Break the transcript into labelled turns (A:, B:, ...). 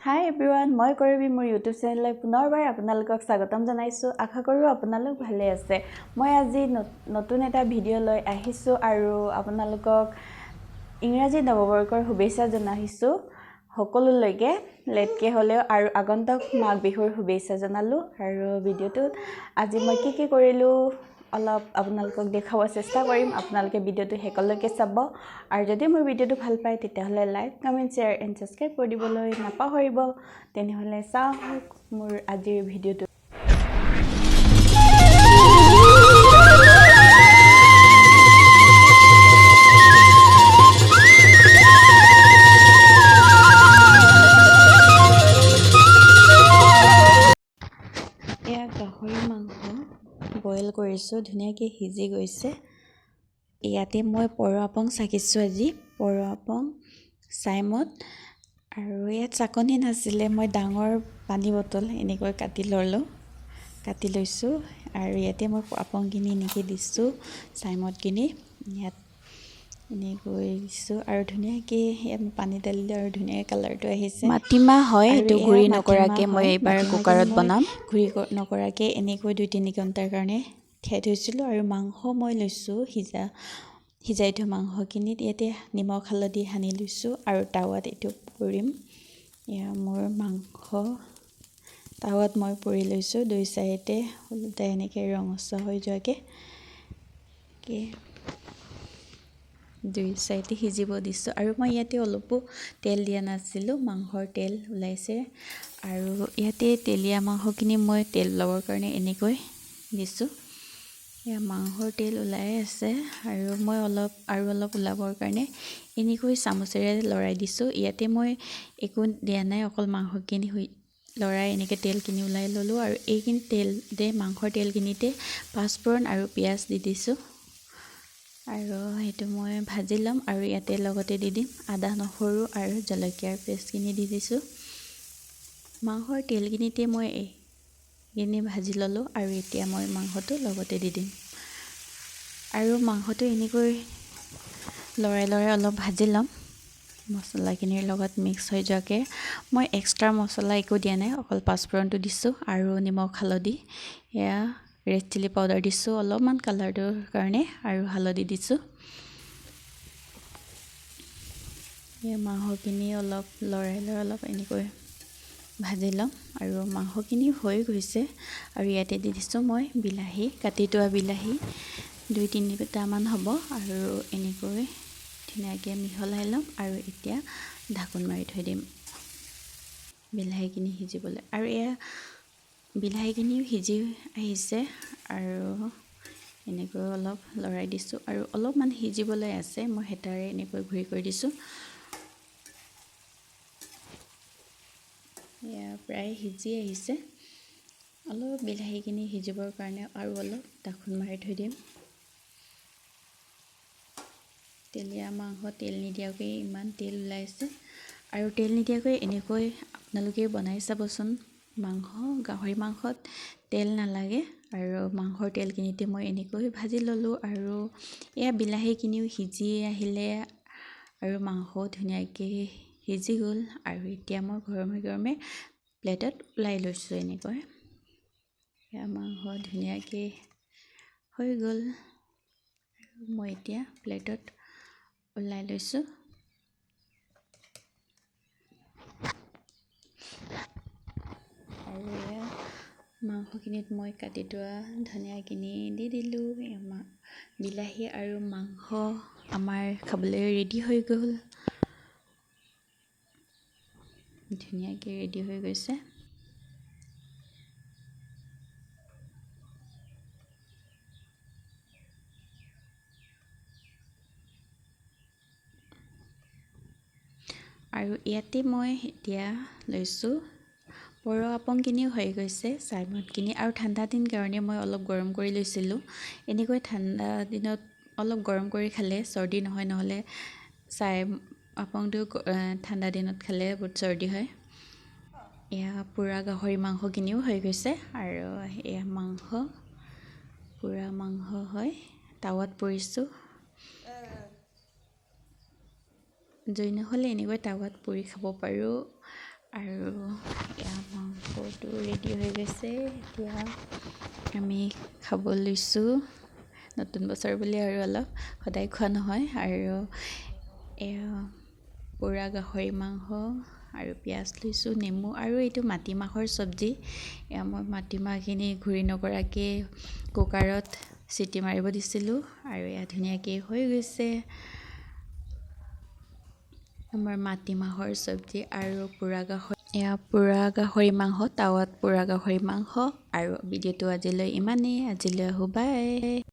A: Hi everyone, মই কৰিবি মোৰ YouTube চেনেললৈ পুনৰবাৰ আপোনালোকক স্বাগতম জনাইছো। আশা কৰো আপোনালোক ভালে আছে। মই আজি নতুন এটা ভিডিঅ' লৈ আহিছো আৰু আপোনালোকক ইংৰাজী নৱবৰ্ষৰ শুভেচ্ছা জনাইছো। সকলোলৈকে লেটকে হলেও আৰু আগন্তুক মাঘ বিহুৰ শুভেচ্ছা জনালো আৰু ভিডিঅ'টোত আজি মই কি কৰিলো অলপ আপোনালোকক দেখাব চেষ্টা কৰিম। আপোনালোকে ভিডিঅ'টো শেষলৈকে চাব আৰু যদি মোৰ ভিডিঅ'টো ভাল পায় তেতিয়াহলে like, comment, share and subscribe কৰি দিবলৈ নাপাহৰিব। তেনেহলে চাওক মোৰ আজিৰ ভিডিঅ'টো। এয়া গাহৰি মাংস বইল কৰিছো, ধুনীয়াকৈ সিজি গৈছে। ইয়াতে মই আপং চাকিছো আজি, আপং চাইমত। আৰু ইয়াত চাকনি নাছিলে, মই ডাঙৰ পানী বটল এনেকৈ কাটি লৈছো আৰু ইয়াতে মই আপংখিনি এনেকৈ দিছো চাইমত কিনি ইয়াত এনেকৈ দিছো আৰু ধুনীয়াকৈ ইয়াত পানী ঢালিলে আৰু ধুনীয়া কালাৰটো আহিছে।
B: মাটিমাহ হয়, এইটো গুৰি নকৰাকে মই এইবাৰ কুকাৰত বনাম।
A: গুৰি নকৰাকে এনেকৈ 2-3 ঘণ্টাৰ কাৰণে তিয়াই থৈছিলো আৰু মাংস মই লৈছো সিজাই থোৱা মাংসখিনিত ইয়াতে নিমখ হালধি সানি লৈছো আৰু টাৱাত এইটো পুৰিম। এয়া মোৰ মাংস টাৱাত মই পুৰি লৈছো, দুই চাইডে ওলটাই এনেকৈ ৰঙচুৱা হৈ যোৱাকে দুই চাইডে সিজিব দিছো। আৰু মই ইয়াতে অলপো তেল দিয়া নাছিলো, মাংসৰ তেল ওলাইছে আৰু ইয়াতে তেলীয়া মাংসখিনি মই তেল ল'বৰ কাৰণে এনেকৈ দিছো। এয়া মাংসৰ তেল ওলাই আছে আৰু মই অলপ ওলাবৰ কাৰণে এনেকৈ চামুচেৰে লৰাই দিছো। ইয়াতে মই একো দিয়া নাই, অকল মাংসখিনি লৰাই এনেকৈ তেলখিনি ওলাই ললো আৰু এইখিনি মাংসৰ তেলখিনিতে পাঁচফোৰণ আৰু পিঁয়াজ দি দিছো আৰু সেইটো মই ভাজি ল'ম আৰু ইয়াতে লগতে দি দিম আদা, নহৰু আৰু জলকীয়াৰ পেষ্টখিনি দি দিছো। মাংসৰ তেলখিনিতে মই এইখিনি ভাজি ললো আৰু এতিয়া মই মাংসটো লগতে দি দিম আৰু মাংসটো এনেকৈ লৰাই অলপ ভাজি ল'ম মছলাখিনিৰ লগত মিক্স হৈ যোৱাকে। মই এক্সট্ৰা মছলা একো দিয়া নাই, অকল পাঁচফোৰণটো দিছো আৰু নিমখ হালধি, এয়া ৰেড চিলি পাউডাৰ দিছো অলপমান কালাৰটোৰ কাৰণে আৰু হালধি দিছো। এয়া মাংসখিনি অলপ লৰাই অলপ এনেকৈ ভাজি ল'ম আৰু মাংসখিনি হৈ গৈছে আৰু ইয়াতে দি দিছো মই বিলাহী, কাটি থোৱা বিলাহী 2-3টামান হ'ব আৰু এনেকৈ ধুনীয়াকৈ মিহলাই ল'ম আৰু এতিয়া ঢাকোন মাৰি থৈ দিম বিলাহীখিনি সিজিবলৈ। আৰু এয়া বিলাহীখিনিও সিজি আহিছে আৰু এনেকৈ অলপ লৰাই দিছো আৰু অলপমান সিজিবলৈ আছে, মই হেতাৰে এনেকৈ ঘূৰি কৰি দিছো। এয়া প্ৰায় সিজি আহিছে, অলপ বিলাহীখিনি সিজিবৰ কাৰণে আৰু অলপ ঢাকোন মাৰি থৈ দিম। তেলীয়া মাংস তেল নিদিয়াকৈ ইমান তেল ওলাইছে আৰু তেল নিদিয়াকৈ এনেকৈ আপোনালোকে বনাই চাবচোন। গাহৰি মাংসত তেল নালাগে আৰু মাংসৰ তেলখিনিতে মই এনেকৈ ভাজি ল'লো আৰু এয়া বিলাহীখিনিও সিজি আহিলে আৰু মাংস ধুনীয়াকৈ সিজি গ'ল আৰু এতিয়া মই গৰমে প্লেটত ওলাই লৈছো। এনেকৈ এয়া মাংস ধুনীয়াকৈ হৈ গ'ল আৰু মই এতিয়া প্লেটত ওলাই লৈছো। আৰু এয়া মাংসখিনিত মই কাটি থোৱা ধনিয়াখিনি দি দিলো। বিলাহী আৰু মাংস আমাৰ খাবলৈ ৰেডি হৈ গ'ল, ধুনীয়াকৈ ৰেডি হৈ গৈছে। আৰু ইয়াতে মই এতিয়া লৈছো আপংখিনিও হৈ গৈছে চাইমতখিনি আৰু ঠাণ্ডা দিন কাৰণে মই অলপ গৰম কৰি লৈছিলো। এনেকৈ ঠাণ্ডা দিনত অলপ গৰম কৰি খালে চৰ্দি নহয়, নহ'লে আপংটো ঠাণ্ডা দিনত খালে বহুত চৰ্দি হয়। এয়া পুৰা গাহৰি মাংসখিনিও হৈ গৈছে আৰু এয়া পুৰা মাংস হয়, টাৱাত পুৰিছো। জুই নহ'লে এনেকৈ টাৱাত পুৰি খাব পাৰোঁ আৰু এয়া মাংসটো ৰেডি হৈ গৈছে। এতিয়া আমি খাব লৈছোঁ। নতুন বছৰ বুলি আৰু অলপ সদায় খোৱা নহয়। আৰু এয়া পোৰা গাহৰি মাংস আৰু পিঁয়াজ লৈছোঁ, নেমু আৰু এইটো মাটিমাহৰ চব্জি। এয়া মই মাটিমাহখিনি গুৰি নকৰাকৈ কুকাৰত চিটি মাৰিব দিছিলোঁ আৰু এয়া ধুনীয়াকৈ হৈ গৈছে আমাৰ মাটিমাহৰ চব্জি আৰু পোৰা গাহৰি। এয়া পোৰা গাহৰি মাংস, টাৱাত পোৰা গাহৰি মাংস। আৰু ভিডিঅ'টো আজিলৈ ইমানেই। আজিলৈ আহোঁ, বাই।